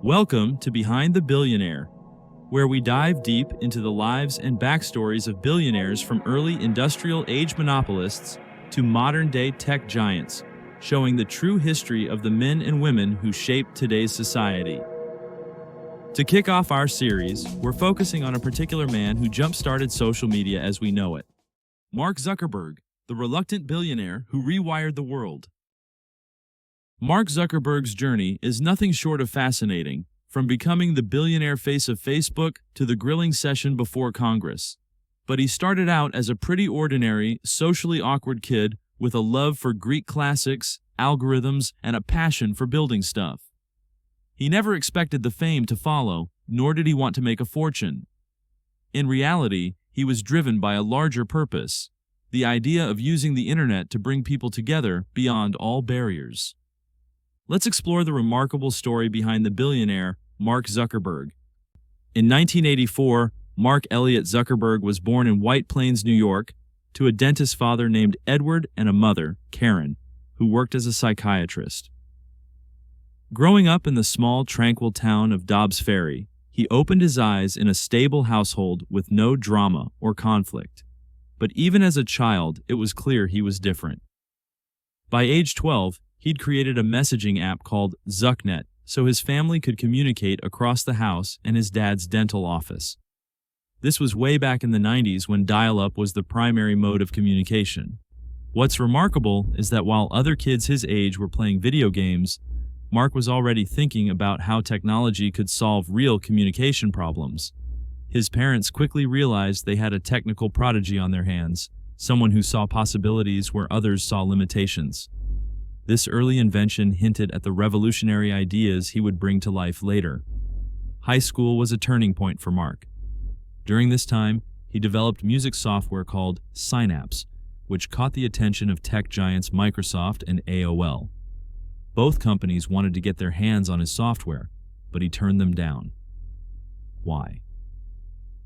Welcome to Behind the Billionaire, where we dive deep into the lives and backstories of billionaires from early industrial age monopolists to modern-day tech giants, showing the true history of the men and women who shape today's society. To kick off our series, we're focusing on a particular man who jump-started social media as we know it. Mark Zuckerberg, the reluctant billionaire who rewired the world. Mark Zuckerberg's journey is nothing short of fascinating, from becoming the billionaire face of Facebook to the grilling session before Congress. But he started out as a pretty ordinary, socially awkward kid with a love for Greek classics, algorithms, and a passion for building stuff. He never expected the fame to follow, nor did he want to make a fortune. In reality, he was driven by a larger purpose, the idea of using the internet to bring people together beyond all barriers. Let's explore the remarkable story behind the billionaire, Mark Zuckerberg. In 1984, Mark Elliott Zuckerberg was born in White Plains, New York, to a dentist father named Edward and a mother, Karen, who worked as a psychiatrist. Growing up in the small, tranquil town of Dobbs Ferry, he opened his eyes in a stable household with no drama or conflict. But even as a child, it was clear he was different. By age 12, he'd created a messaging app called ZuckNet so his family could communicate across the house and his dad's dental office. This was way back in the 90s when dial-up was the primary mode of communication. What's remarkable is that while other kids his age were playing video games, Mark was already thinking about how technology could solve real communication problems. His parents quickly realized they had a technical prodigy on their hands, someone who saw possibilities where others saw limitations. This early invention hinted at the revolutionary ideas he would bring to life later. High school was a turning point for Mark. During this time, he developed music software called Synapse, which caught the attention of tech giants Microsoft and AOL. Both companies wanted to get their hands on his software, but he turned them down. Why?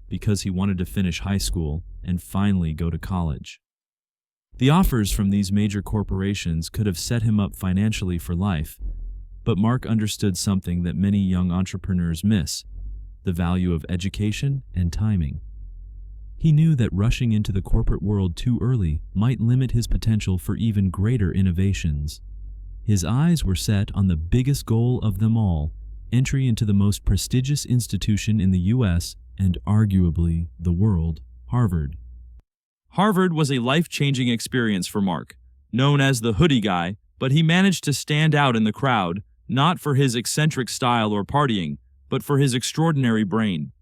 Because he wanted to finish high school and finally go to college. The offers from these major corporations could have set him up financially for life, but Mark understood something that many young entrepreneurs miss: the value of education and timing. He knew that rushing into the corporate world too early might limit his potential for even greater innovations. His eyes were set on the biggest goal of them all: entry into the most prestigious institution in the U.S. and arguably the world, Harvard. Harvard was a life-changing experience for Mark, known as the hoodie guy, but he managed to stand out in the crowd, not for his eccentric style or partying, but for his extraordinary brain.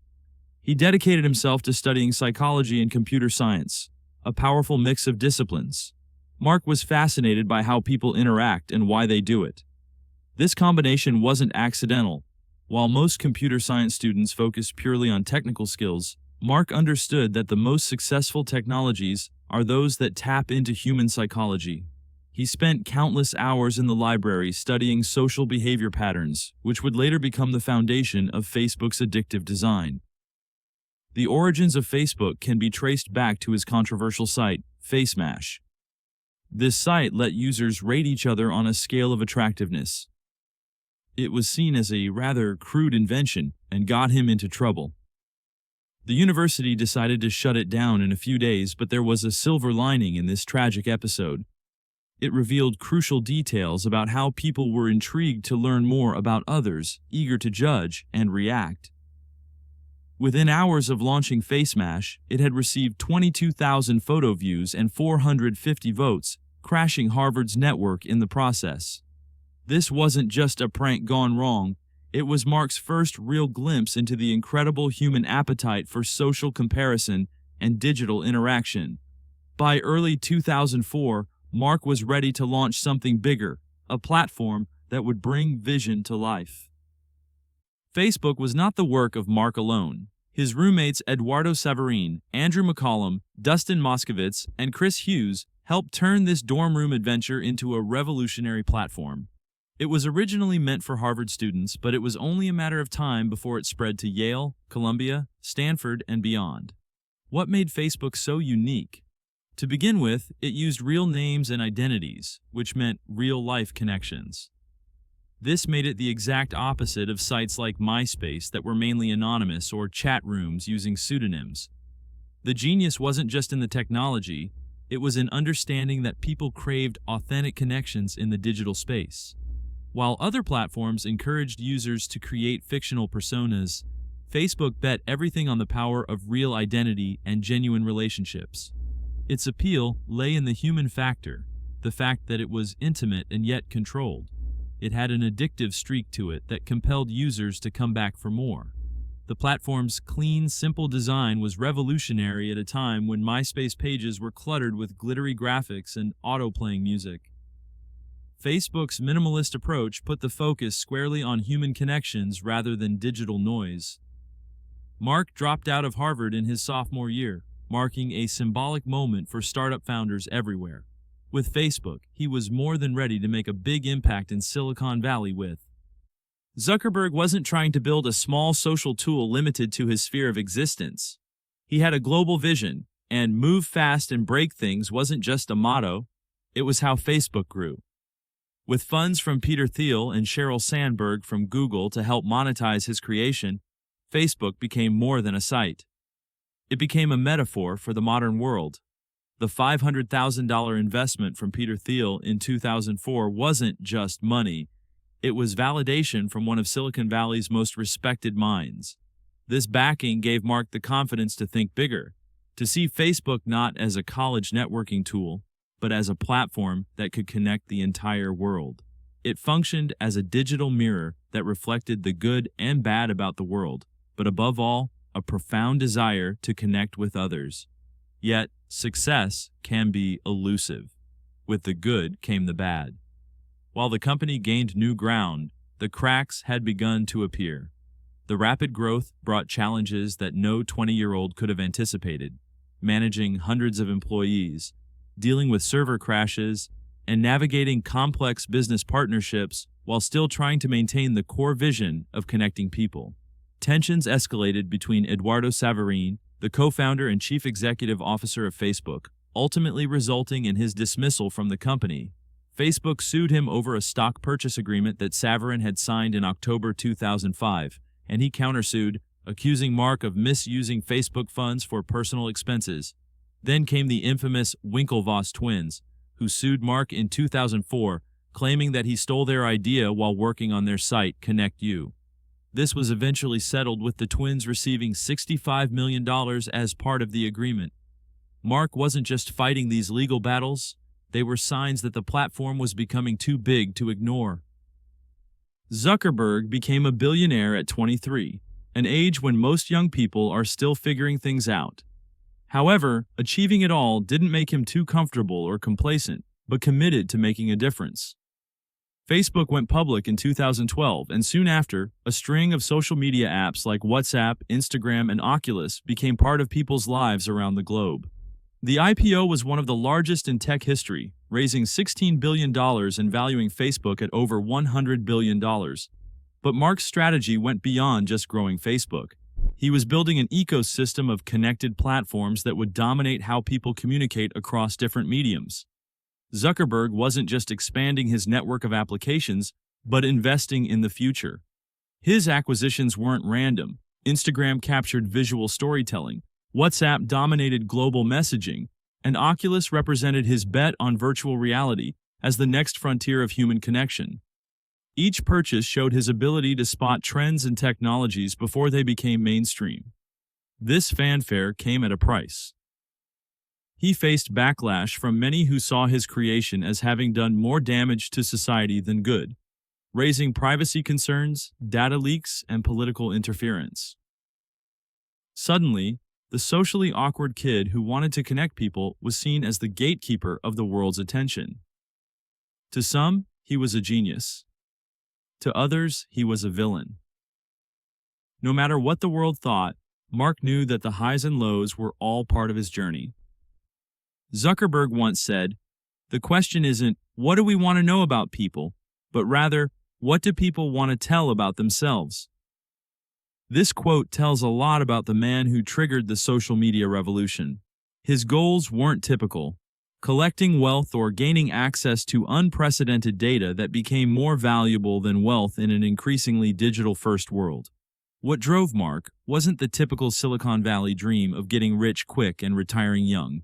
He dedicated himself to studying psychology and computer science, a powerful mix of disciplines. Mark was fascinated by how people interact and why they do it. This combination wasn't accidental. While most computer science students focus purely on technical skills, Mark understood that the most successful technologies are those that tap into human psychology. He spent countless hours in the library studying social behavior patterns, which would later become the foundation of Facebook's addictive design. The origins of Facebook can be traced back to his controversial site, FaceMash. This site let users rate each other on a scale of attractiveness. It was seen as a rather crude invention and got him into trouble. The university decided to shut it down in a few days, but there was a silver lining in this tragic episode. It revealed crucial details about how people were intrigued to learn more about others, eager to judge and react. Within hours of launching FaceMash, it had received 22,000 photo views and 450 votes, crashing Harvard's network in the process. This wasn't just a prank gone wrong. It was Mark's first real glimpse into the incredible human appetite for social comparison and digital interaction. By early 2004, Mark was ready to launch something bigger, a platform that would bring vision to life. Facebook was not the work of Mark alone. His roommates Eduardo Savarine, Andrew McCollum, Dustin Moskovitz, and Chris Hughes helped turn this dorm room adventure into a revolutionary platform. It was originally meant for Harvard students, but it was only a matter of time before it spread to Yale, Columbia, Stanford, and beyond. What made Facebook so unique? To begin with, it used real names and identities, which meant real-life connections. This made it the exact opposite of sites like MySpace that were mainly anonymous or chat rooms using pseudonyms. The genius wasn't just in the technology, it was in understanding that people craved authentic connections in the digital space. While other platforms encouraged users to create fictional personas, Facebook bet everything on the power of real identity and genuine relationships. Its appeal lay in the human factor, the fact that it was intimate and yet controlled. It had an addictive streak to it that compelled users to come back for more. The platform's clean, simple design was revolutionary at a time when MySpace pages were cluttered with glittery graphics and auto-playing music. Facebook's minimalist approach put the focus squarely on human connections rather than digital noise. Mark dropped out of Harvard in his sophomore year, marking a symbolic moment for startup founders everywhere. With Facebook, he was more than ready to make a big impact in Silicon Valley with. Zuckerberg wasn't trying to build a small social tool limited to his sphere of existence. He had a global vision, and move fast and break things wasn't just a motto, it was how Facebook grew. With funds from Peter Thiel and Sheryl Sandberg from Google to help monetize his creation, Facebook became more than a site. It became a metaphor for the modern world. The $500,000 investment from Peter Thiel in 2004 wasn't just money. It was validation from one of Silicon Valley's most respected minds. This backing gave Mark the confidence to think bigger, to see Facebook not as a college networking tool, but as a platform that could connect the entire world. It functioned as a digital mirror that reflected the good and bad about the world, but above all, a profound desire to connect with others. Yet, success can be elusive. With the good came the bad. While the company gained new ground, the cracks had begun to appear. The rapid growth brought challenges that no 20-year-old could have anticipated, managing hundreds of employees, dealing with server crashes, and navigating complex business partnerships while still trying to maintain the core vision of connecting people. Tensions escalated between Eduardo Saverin, the co-founder and chief executive officer of Facebook, ultimately resulting in his dismissal from the company. Facebook sued him over a stock purchase agreement that Saverin had signed in October 2005, and he countersued, accusing Mark of misusing Facebook funds for personal expenses. Then came the infamous Winklevoss twins, who sued Mark in 2004, claiming that he stole their idea while working on their site, ConnectU. This was eventually settled with the twins receiving $65 million as part of the agreement. Mark wasn't just fighting these legal battles, they were signs that the platform was becoming too big to ignore. Zuckerberg became a billionaire at 23, an age when most young people are still figuring things out. However, achieving it all didn't make him too comfortable or complacent, but committed to making a difference. Facebook went public in 2012, and soon after, a string of social media apps like WhatsApp, Instagram, and Oculus became part of people's lives around the globe. The IPO was one of the largest in tech history, raising $16 billion and valuing Facebook at over $100 billion. But Mark's strategy went beyond just growing Facebook. He was building an ecosystem of connected platforms that would dominate how people communicate across different mediums. Zuckerberg wasn't just expanding his network of applications, but investing in the future. His acquisitions weren't random. Instagram captured visual storytelling, WhatsApp dominated global messaging, and Oculus represented his bet on virtual reality as the next frontier of human connection. Each purchase showed his ability to spot trends and technologies before they became mainstream. This fanfare came at a price. He faced backlash from many who saw his creation as having done more damage to society than good, raising privacy concerns, data leaks, and political interference. Suddenly, the socially awkward kid who wanted to connect people was seen as the gatekeeper of the world's attention. To some, he was a genius. To others, he was a villain. No matter what the world thought, Mark knew that the highs and lows were all part of his journey. Zuckerberg once said, "The question isn't, what do we want to know about people, but rather, what do people want to tell about themselves?" This quote tells a lot about the man who triggered the social media revolution. His goals weren't typical: collecting wealth or gaining access to unprecedented data that became more valuable than wealth in an increasingly digital-first world. What drove Mark wasn't the typical Silicon Valley dream of getting rich quick and retiring young.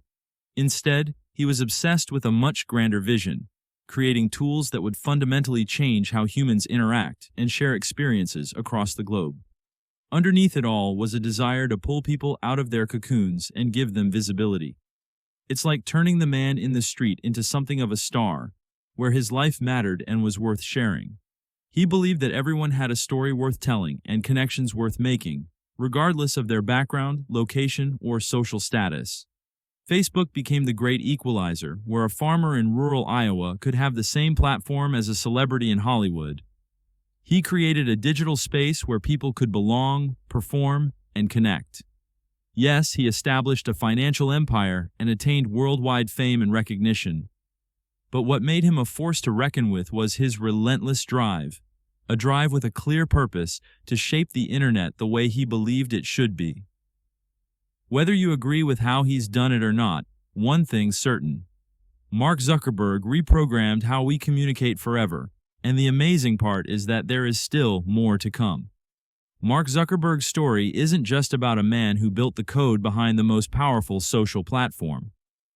Instead, he was obsessed with a much grander vision, creating tools that would fundamentally change how humans interact and share experiences across the globe. Underneath it all was a desire to pull people out of their cocoons and give them visibility. It's like turning the man in the street into something of a star, where his life mattered and was worth sharing. He believed that everyone had a story worth telling and connections worth making, regardless of their background, location, or social status. Facebook became the great equalizer, where a farmer in rural Iowa could have the same platform as a celebrity in Hollywood. He created a digital space where people could belong, perform, and connect. Yes, he established a financial empire and attained worldwide fame and recognition. But what made him a force to reckon with was his relentless drive, a drive with a clear purpose to shape the internet the way he believed it should be. Whether you agree with how he's done it or not, one thing's certain. Mark Zuckerberg reprogrammed how we communicate forever, and the amazing part is that there is still more to come. Mark Zuckerberg's story isn't just about a man who built the code behind the most powerful social platform.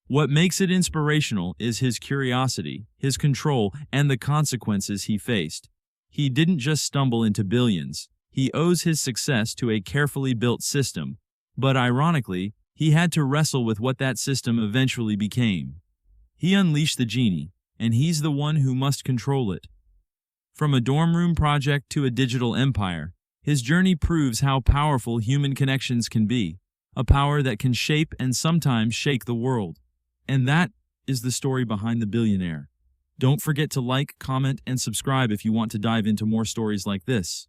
What makes it inspirational is his curiosity, his control, and the consequences he faced. He didn't just stumble into billions. He owes his success to a carefully built system, but ironically, he had to wrestle with what that system eventually became. He unleashed the genie, and he's the one who must control it. From a dorm room project to a digital empire, his journey proves how powerful human connections can be, a power that can shape and sometimes shake the world. And that is the story behind the billionaire. Don't forget to like, comment, and subscribe if you want to dive into more stories like this.